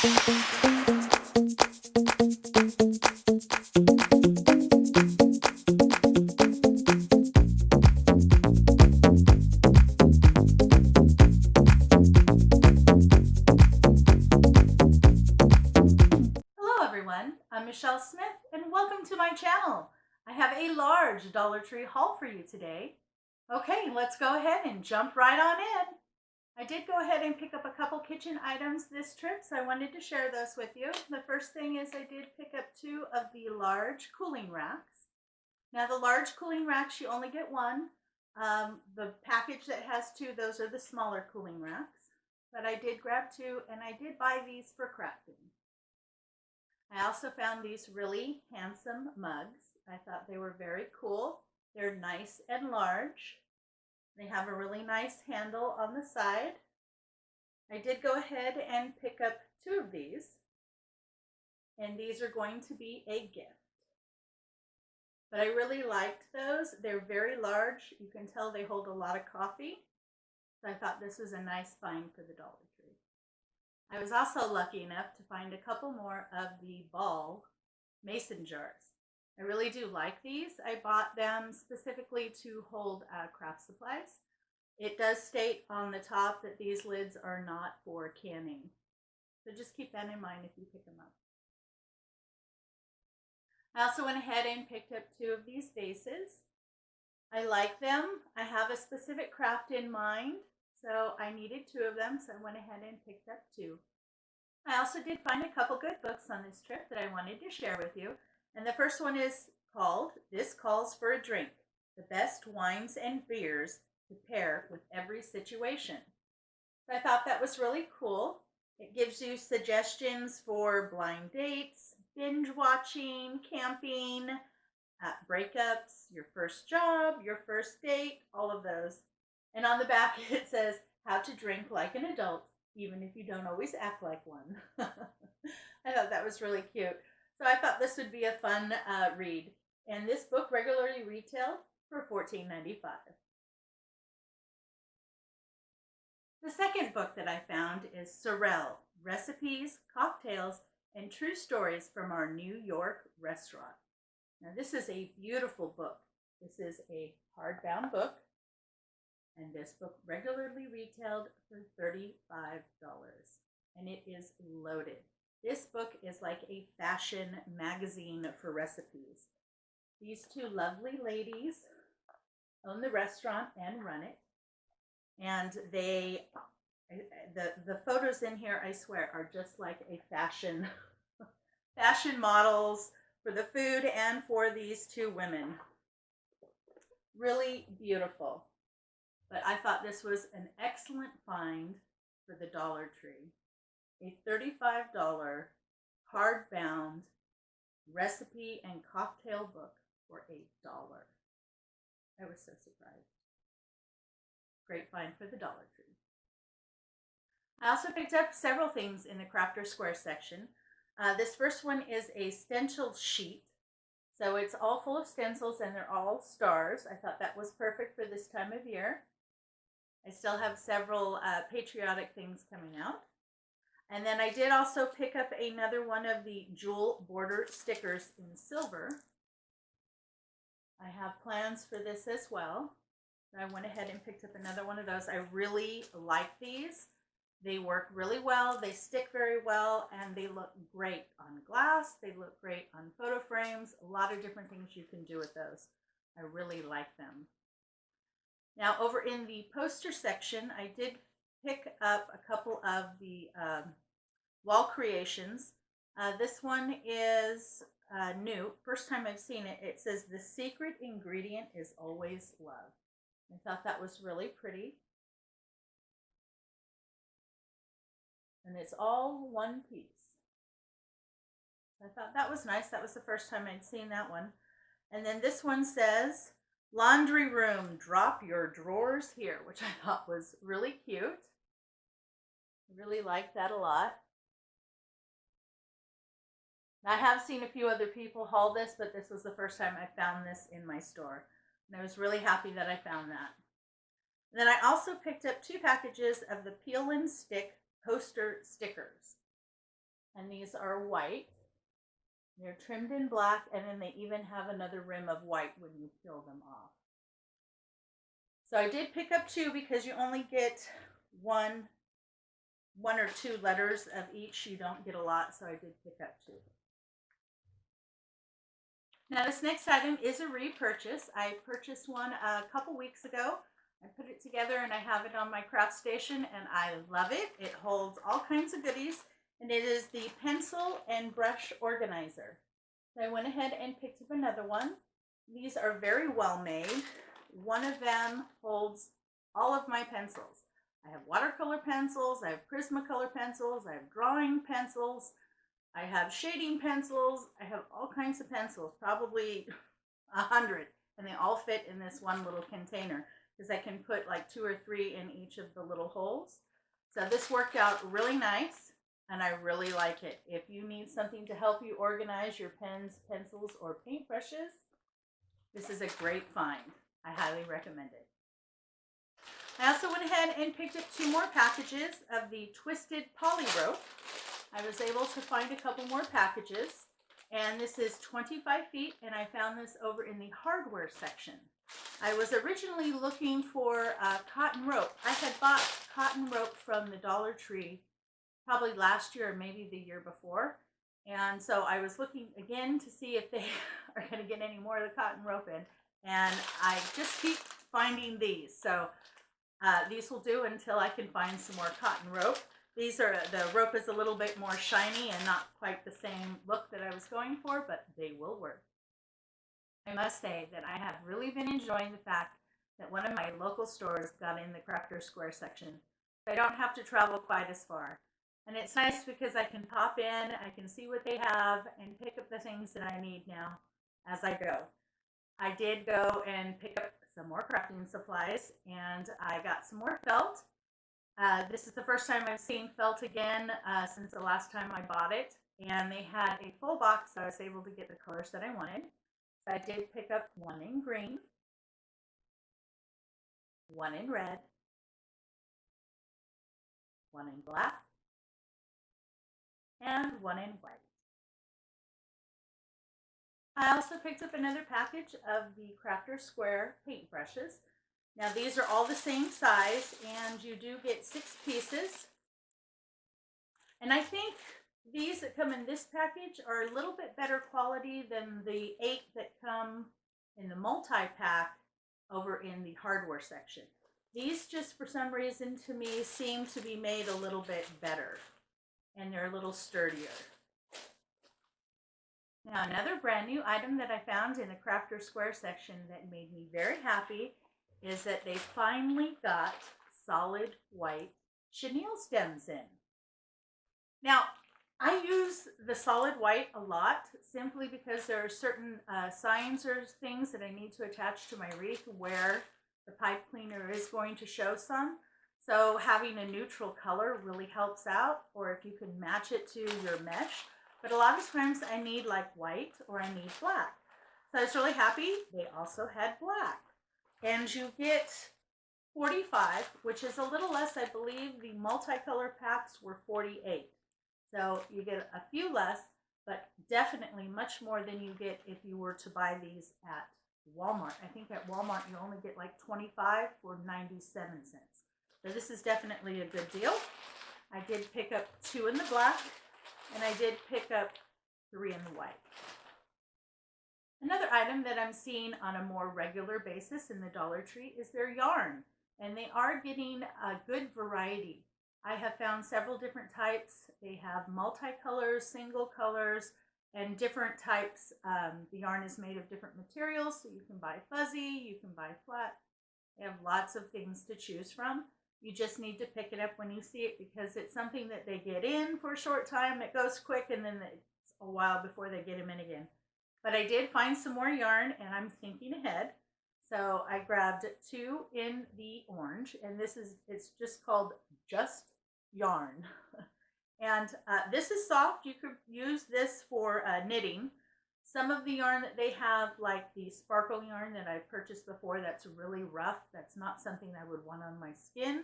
Hello everyone, I'm Michelle Smith and welcome to my channel. I have a large Dollar Tree haul for you today. Okay, let's go ahead and jump right on in. I did go ahead and pick up a couple kitchen items this trip, so I wanted to share those with you. The first thing is I did pick up 2 of the large cooling racks. Now the large cooling racks, you only get one. The package that has 2, those are the smaller cooling racks. But I did grab 2 and I did buy these for crafting. I also found these really handsome mugs. I thought they were very cool. They're nice and large. They have a really nice handle on the side. I did go ahead and pick up 2 of these, and these are going to be a gift. But I really liked those. They're very large. You can tell they hold a lot of coffee. So I thought this was a nice find for the Dollar Tree. I was also lucky enough to find a couple more of the Ball mason jars. I really do like these. I bought them specifically to hold craft supplies. It does state on the top that these lids are not for canning. So just keep that in mind if you pick them up. I also went ahead and picked up 2 of these vases. I like them. I have a specific craft in mind, so I needed 2 of them, so I went ahead and picked up 2. I also did find a couple good books on this trip that I wanted to share with you. And the first one is called This Calls for a Drink, The Best Wines and Beers to Pair with Every Situation. So I thought that was really cool. It gives you suggestions for blind dates, binge watching, camping, breakups, your first job, your first date, all of those. And on the back it says how to drink like an adult, even if you don't always act like one. I thought that was really cute. So I thought this would be a fun read. And this book regularly retailed for $14.95. The second book that I found is Sorrel, Recipes, Cocktails, and True Stories from Our New York Restaurant. Now this is a beautiful book. This is a hardbound book, and this book regularly retailed for $35, and it is loaded. This book is like a fashion magazine for recipes. These 2 lovely ladies own the restaurant and run it, and the photos in here, I swear, are just like a fashion models for the food and for these 2 women. Really beautiful. But I thought this was an excellent find for the Dollar Tree. A $35 hardbound recipe and cocktail book for $1. I was so surprised. Great find for the Dollar Tree. I also picked up several things in the Crafter Square section. This first one is a stencil sheet. So it's all full of stencils and they're all stars. I thought that was perfect for this time of year. I still have several patriotic things coming out. And then I did also pick up another one of the jewel border stickers in silver. I have plans for this as well. So I went ahead and picked up another one of those. I really like these. They work really well, they stick very well, and they look great on glass. They look great on photo frames. A lot of different things you can do with those. I really like them. Now over in the poster section, I did pick up a couple of the wall creations. This one is new. First time I've seen it. It says the secret ingredient is always love. I thought that was really pretty. And it's all one piece. I thought that was nice. That was the first time I'd seen that one. And then this one says, laundry room, drop your drawers here, which I thought was really cute. I really liked that a lot. I have seen a few other people haul this, but this was the first time I found this in my store. And I was really happy that I found that. And then I also picked up 2 packages of the Peel and Stick poster stickers. and these are white. They're trimmed in black, and then they even have another rim of white when you peel them off. So I did pick up two because you only get one or two letters of each. You don't get a lot, so I did pick up two. Now this next item is a repurchase. I purchased one a couple weeks ago. I put it together and I have it on my craft station and I love it. It holds all kinds of goodies and it is the pencil and brush organizer. So I went ahead and picked up another one. These are very well made. One of them holds all of my pencils. I have watercolor pencils, I have Prismacolor pencils, I have drawing pencils, I have shading pencils, I have all kinds of pencils, probably 100, and they all fit in this one little container because I can put like 2 or 3 in each of the little holes. So this worked out really nice and I really like it. If you need something to help you organize your pens, pencils, or paintbrushes, this is a great find. I highly recommend it. I also went ahead and picked up 2 more packages of the Twisted Poly Rope. I was able to find a couple more packages, and this is 25 feet, and I found this over in the hardware section. I was originally looking for cotton rope. I had bought cotton rope from the Dollar Tree probably last year or maybe the year before, and so I was looking again to see if they are going to get any more of the cotton rope in, and I just keep finding these. So these will do until I can find some more cotton rope. The rope is a little bit more shiny and not quite the same look that I was going for, but they will work. I must say that I have really been enjoying the fact that one of my local stores got in the Crafter Square section. So I don't have to travel quite as far. And it's nice because I can pop in, I can see what they have, and pick up the things that I need now as I go. I did go and pick up some more crafting supplies, and I got some more felt. This is the first time I've seen felt again since the last time I bought it, and they had a full box, so I was able to get the colors that I wanted. So I did pick up one in green, one in red, one in black, and one in white. I also picked up another package of the Crafter Square paintbrushes. Now these are all the same size and you do get 6 pieces. And I think these that come in this package are a little bit better quality than the 8 that come in the multi-pack over in the hardware section. These just for some reason to me seem to be made a little bit better and they're a little sturdier. Now another brand new item that I found in the Crafter Square section that made me very happy is that they finally got solid white chenille stems in. Now, I use the solid white a lot simply because there are certain signs or things that I need to attach to my wreath where the pipe cleaner is going to show some. So having a neutral color really helps out, or if you can match it to your mesh. But a lot of times I need like white or I need black. So I was really happy they also had black. And you get 45, which is a little less. I believe the multicolor packs were 48. So you get a few less, but definitely much more than you get if you were to buy these at Walmart. I think at Walmart you only get like 25 for 97 cents. So this is definitely a good deal. I did pick up 2 in the black, and I did pick up 3 in the white. Another item that I'm seeing on a more regular basis in the Dollar Tree is their yarn, and they are getting a good variety. I have found several different types. They have multicolors, single colors, and different types. The yarn is made of different materials, so you can buy fuzzy, you can buy flat. They have lots of things to choose from. You just need to pick it up when you see it because it's something that they get in for a short time. It goes quick and then it's a while before they get them in again. But I did find some more yarn and I'm thinking ahead. So I grabbed 2 in the orange, and it's just called Just Yarn. And this is soft. You could use this for knitting. Some of the yarn that they have, like the sparkle yarn that I purchased before, that's really rough. That's not something I would want on my skin.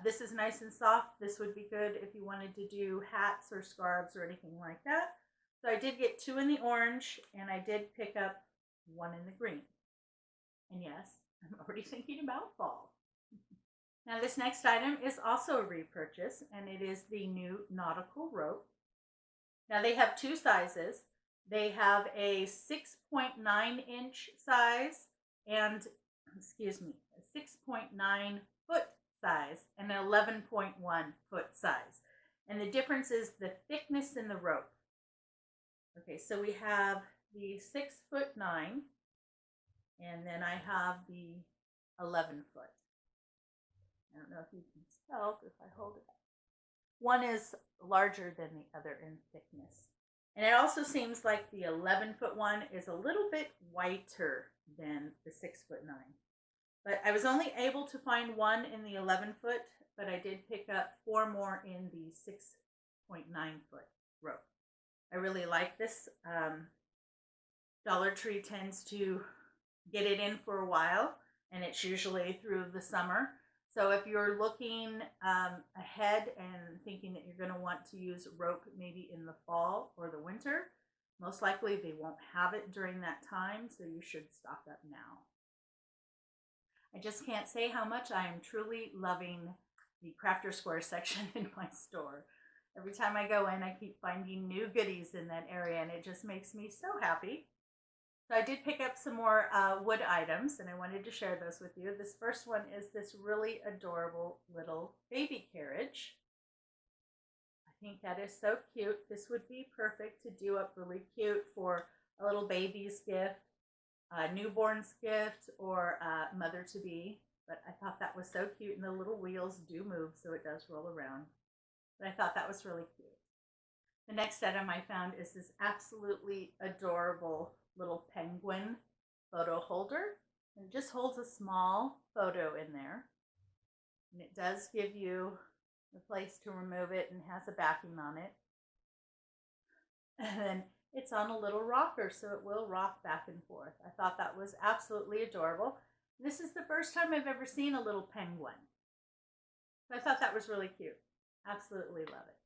This is nice and soft. This would be good if you wanted to do hats or scarves or anything like that. So I did get 2 in the orange, and I did pick up 1 in the green. And yes, I'm already thinking about fall. Now this next item is also a repurchase, and it is the new nautical rope. Now they have 2 sizes. They have a 6.9-inch size and, excuse me, a 6.9 foot size and an 11.1 foot size. And the difference is the thickness in the rope. Okay, so we have the 6'9", and then I have the 11 foot. I don't know if you can tell if I hold it up. One is larger than the other in thickness. And it also seems like the 11-foot one is a little bit whiter than the 6'9". But I was only able to find 1 in the 11-foot, but I did pick up 4 more in the 6.9-foot rope. I really like this. Dollar Tree tends to get it in for a while, and it's usually through the summer. So if you're looking ahead and thinking that you're going to want to use rope maybe in the fall or the winter, most likely they won't have it during that time, so you should stock up now. I just can't say how much I am truly loving the Crafter Square section in my store. Every time I go in, I keep finding new goodies in that area, and it just makes me so happy. So I did pick up some more wood items, and I wanted to share those with you. This first one is this really adorable little baby carriage. I think that is so cute. This would be perfect to do up really cute for a little baby's gift, a newborn's gift, or a mother-to-be. But I thought that was so cute, and the little wheels do move, so it does roll around. But I thought that was really cute. The next item I found is this absolutely adorable little penguin photo holder. And it just holds a small photo in there. And it does give you a place to remove it and has a backing on it. And then it's on a little rocker, so it will rock back and forth. I thought that was absolutely adorable. This is the first time I've ever seen a little penguin. So I thought that was really cute. Absolutely love it.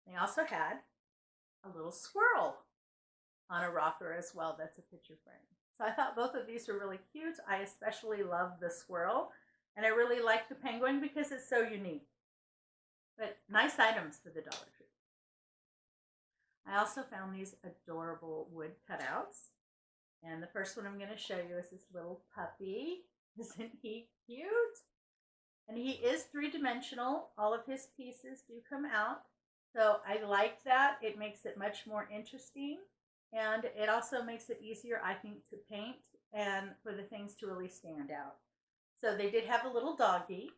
They also had a little squirrel on a rocker as well. That's a picture frame. So I thought both of these were really cute. I especially love the squirrel, and I really like the penguin because it's so unique. But nice items for the Dollar Tree. I also found these adorable wood cutouts. And the first one I'm going to show you is this little puppy. Isn't he cute? And he is 3-dimensional. All of his pieces do come out. So I like that. It makes it much more interesting. And it also makes it easier, I think, to paint and for the things to really stand out. So they did have a little doggy.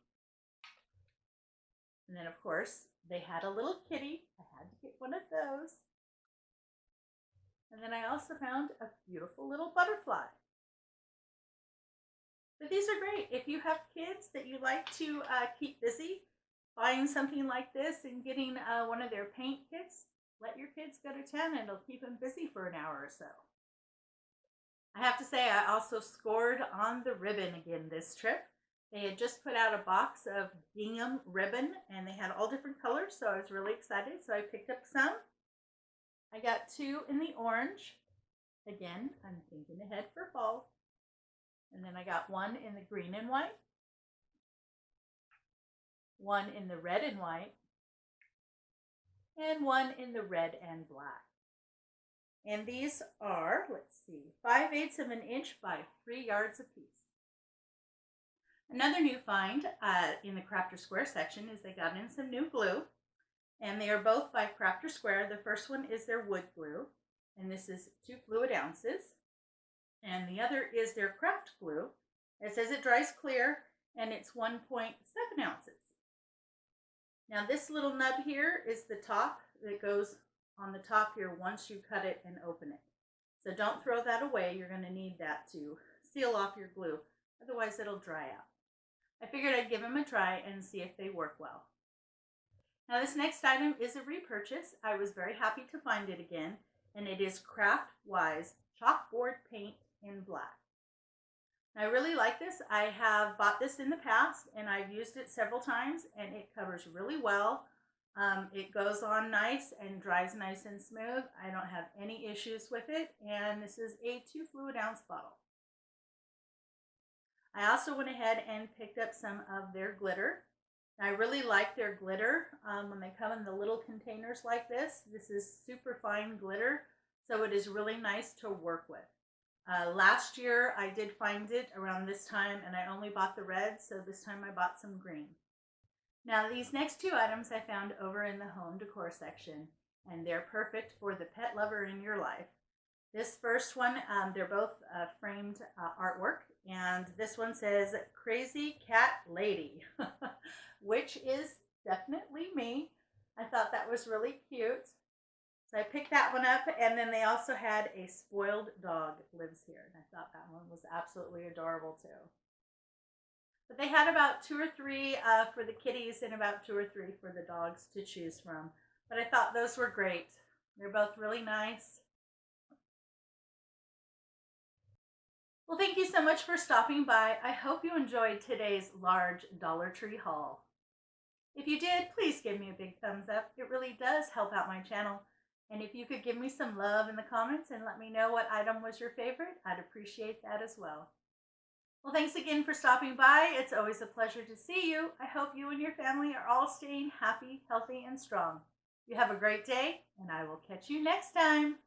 And then, of course, they had a little kitty. I had to get one of those. And then I also found a beautiful little butterfly. But these are great. If you have kids that you like to keep busy, buying something like this and getting one of their paint kits, let your kids go to town and it'll keep them busy for an hour or so. I have to say, I also scored on the ribbon again this trip. They had just put out a box of gingham ribbon, and they had all different colors, so I was really excited. So I picked up some. I got 2 in the orange. Again, I'm thinking ahead for fall. And then I got 1 in the green and white, 1 in the red and white, and 1 in the red and black. And these are, let's see, 5/8 of an inch by 3 yards apiece. Another new find in the Crafter Square section is they got in some new glue. And they are both by Crafter Square. The first one is their wood glue, and this is 2 fluid ounces. And the other is their craft glue. It says it dries clear, and it's 1.7 ounces. Now this little nub here is the top that goes on the top here once you cut it and open it. So don't throw that away. You're going to need that to seal off your glue. Otherwise it'll dry out. I figured I'd give them a try and see if they work well. Now this next item is a repurchase. I was very happy to find it again, and it is Craft Wise chalkboard paint in black. I really like this. I have bought this in the past and I've used it several times and it covers really well. It goes on nice and dries nice and smooth. I don't have any issues with it. And this is a 2 fluid ounce bottle. I also went ahead and picked up some of their glitter. I really like their glitter when they come in the little containers like this. This is super fine glitter, so it is really nice to work with. Last year I did find it around this time and I only bought the red, so this time I bought some green. Now these next two items I found over in the home decor section and they're perfect for the pet lover in your life. This first one, they're both framed artwork, and this one says Crazy Cat Lady, which is definitely me. I thought that was really cute. So I picked that one up, and then they also had a spoiled dog lives here, and I thought that one was absolutely adorable too. But they had about 2 or 3 for the kitties and about 2 or 3 for the dogs to choose from. But I thought those were great. They're both really nice. Well, thank you so much for stopping by. I hope you enjoyed today's large Dollar Tree haul. If you did, please give me a big thumbs up. It really does help out my channel. And if you could give me some love in the comments and let me know what item was your favorite, I'd appreciate that as well. Well, thanks again for stopping by. It's always a pleasure to see you. I hope you and your family are all staying happy, healthy, and strong. You have a great day, and I will catch you next time.